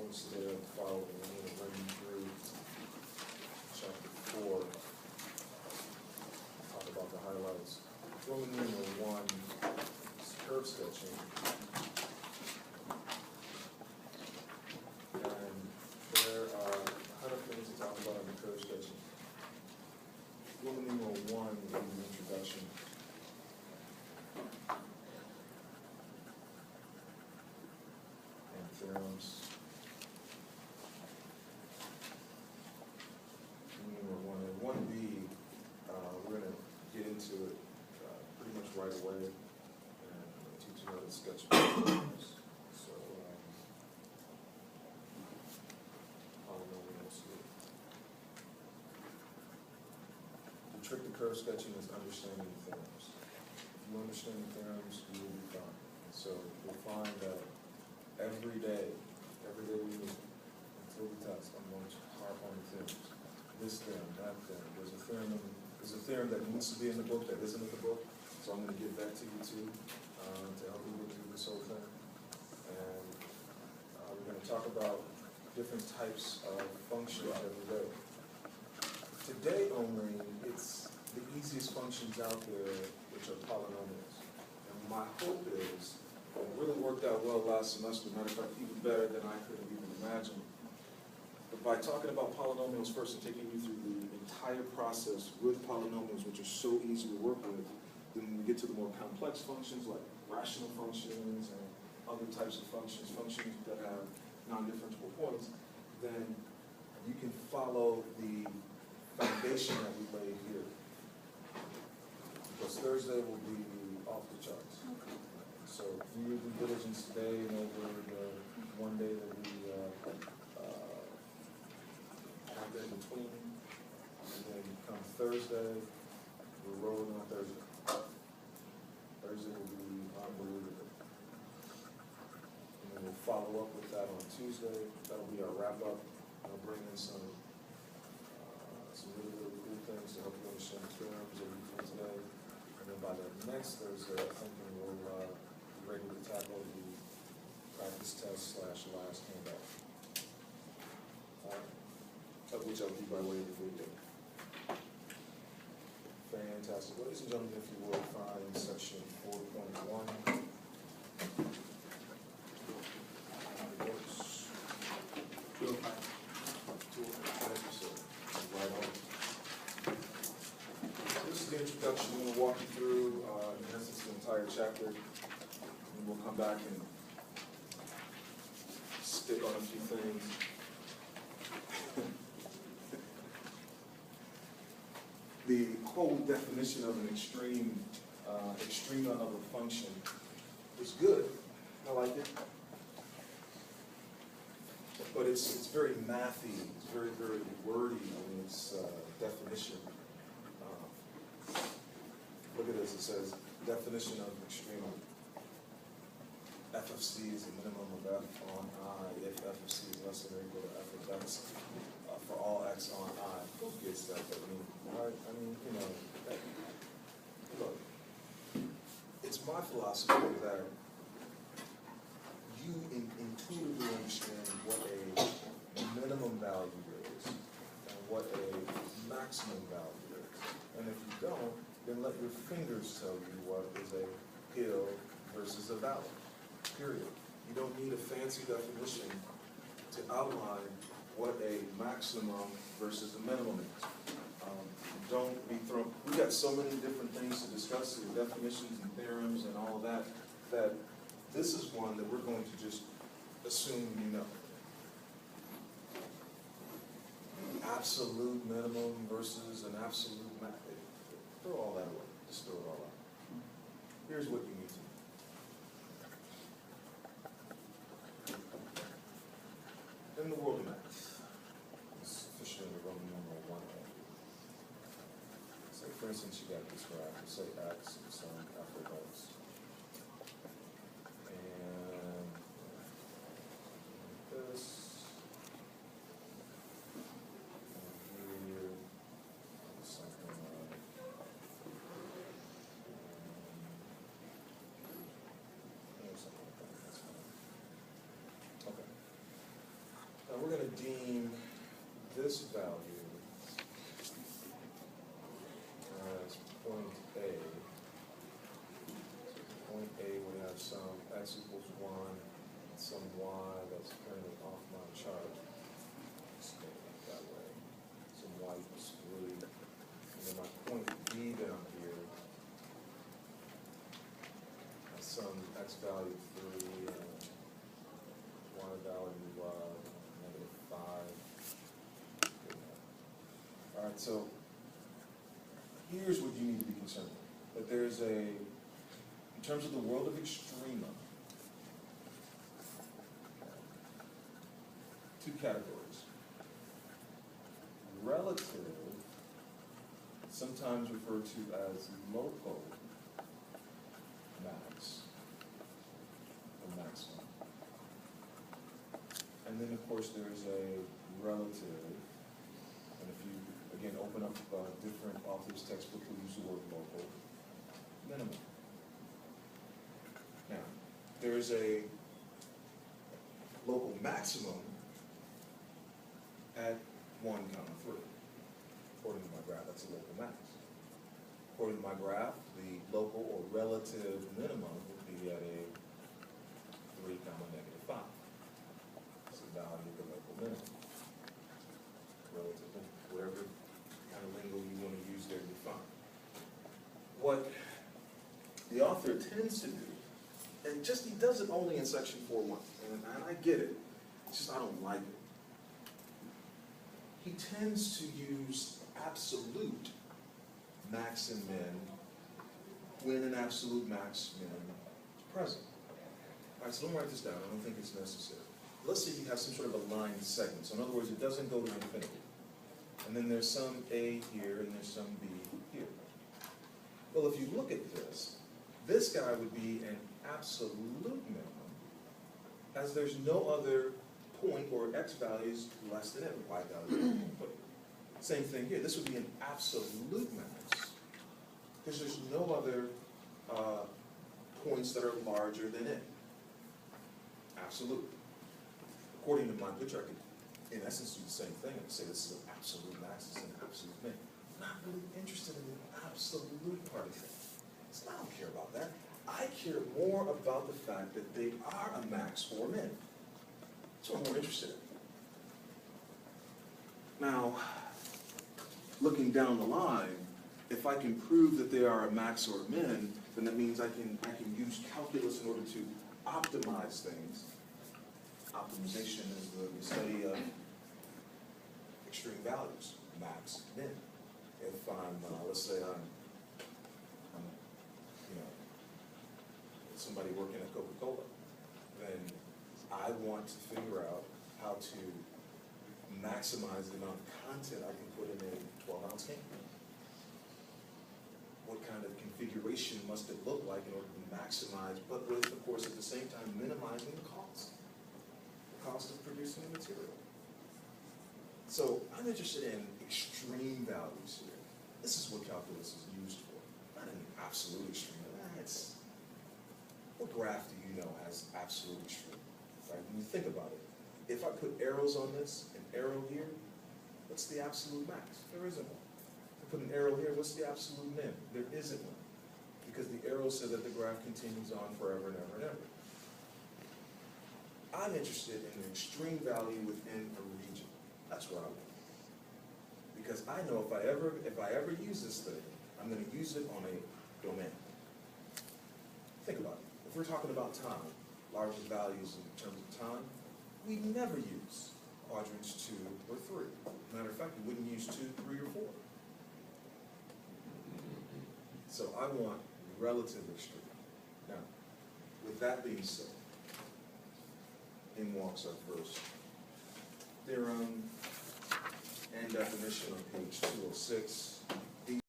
notes there following. I'm going to run you through chapter 4. Talk about the highlights. Roman numeral 1 is curve sketching. And there are a ton of things to talk about in the curve sketching. Roman numeral 1 will be the introduction. And theorems. Numeral 1 and 1b, we're going to get into it pretty much right away and teach you how to sketch polynomials. So, polynomials. The trick to curve sketching is understanding the theorems. If you understand the theorems, you will be fine. And so you'll find that every day we meet until the test, I'm going to harp on the theorems. This theorem, that theorem. There's a theorem that needs to be in the book that isn't in the book, so I'm going to give that to you too to help you get through this whole thing. And we're going to talk about different types of functions every day. Today only, it's the easiest functions out there, which are polynomials. And my hope is, it really worked out well last semester, matter of fact, even better than I could have even imagined. But by talking about polynomials first and taking you through the entire process with polynomials, which are so easy to work with, then we get to the more complex functions like rational functions and other types of functions, functions that have non-differentiable points, then you can follow the foundation that we laid here. Because Thursday will be off the charts. So do your due diligence today and over the one day that we have in between. And then come Thursday, we're rolling on Thursday. Thursday will be unbelievable. And then we'll follow up with that on Tuesday. That'll be our wrap-up. I'll bring in some really, really cool things to help you understand the terms that we did today. And then by the next Thursday, I think we'll be ready to tackle the practice test / last handout. Of which I'll do by way of the video. Fantastic. Ladies and gentlemen, if you will, find section 4.1. Introduction. I'm going to walk you through, in essence, the entire chapter, and we'll come back and stick on a few things. The whole definition of an extrema of a function is good. I like it. But it's very mathy. It's very, very wordy in its definition. Look at this, it says, definition of extrema. F of C is the minimum of F on I if F of C is less than or equal to F of X for all X on I. Who gets that but me? Right? I mean, you know, look, it's my philosophy that you intuitively understand what a minimum value is and what a maximum value is. And if you don't, then let your fingers tell you what is a hill versus a valley, period. You don't need a fancy definition to outline what a maximum versus a minimum is. Don't be thrown, we got so many different things to discuss here, definitions and theorems and all of that, that this is one that we're going to just assume you know. Absolute minimum versus an absolute max. Throw all that away. Just throw it all out. Here's what you need to know. In the world of math, it's officially the Roman numeral 1a. Say, for instance, you got this graph. You say x and some f of x. And this. Now we're going to deem this value as point A. Point A would have some x equals 1, and some y that's currently off my chart. Let's go that way. Some y equals 3. And then my point B down here has some x value 3 and y value -5. All right, so here's what you need to be concerned with. That there's in terms of the world of extrema, two categories. Relative, sometimes referred to as local max or maximum. And then, of course, there's a relative, and if you, again, open up different authors' textbook, who use the word local, minimum. Now, there's a local maximum at 1, 3. According to my graph, that's a local max. According to my graph, the local or relative minimum would be at a 3, -5. That's the value of the local minimum. Relative, whatever kind of lingo you want to use there to define. What the author tends to do, and just he does it only in section 4.1, and I get it, it's just I don't like it. He tends to use absolute max and min when an absolute max min is present. All right, so don't write this down, I don't think it's necessary. Let's say you have some sort of a line segment, so in other words, it doesn't go to infinity. And then there's some A here, and there's some B here. Well, if you look at this guy would be an absolute minimum, as there's no other point or x values less than it, y value. Same thing here, this would be an absolute max, because there's no other points that are larger than it. Absolute. According to my picture, I could, in essence, do the same thing. I could say this is an absolute max, this is an absolute min. I'm not really interested in the absolute part of it. I don't care about that. I care more about the fact that they are a max or min. That's what I'm more interested in. Now, looking down the line, if I can prove that they are a max or a min, then that means I can use calculus in order to optimize things. Optimization is the study of extreme values, max, min. If I'm, let's say I'm somebody working at Coca-Cola, then I want to figure out how to maximize the amount of content I can put in a 12-ounce can. What kind of configuration must it look like in order to maximize, but with, of course, at the same time, minimizing the cost of producing the material. So I'm interested in extreme values here. This is what calculus is used for, not an absolute extreme. What graph do you know has absolute extreme? Right? When you think about it, if I put arrows on this, an arrow here, what's the absolute max? There isn't one. If I put an arrow here, what's the absolute min? There isn't one. Because the arrow says that the graph continues on forever and ever and ever. I'm interested in an extreme value within a region. That's what I want. Because I know if I ever use this thing, I'm going to use it on a domain. Think about it. If we're talking about time, larger values in terms of time, we never use quadrants 2 or 3. Matter of fact, we wouldn't use 2, 3, or 4. So I want relative extreme. Now, with that being said, in walks our first theorem and definition on page 206.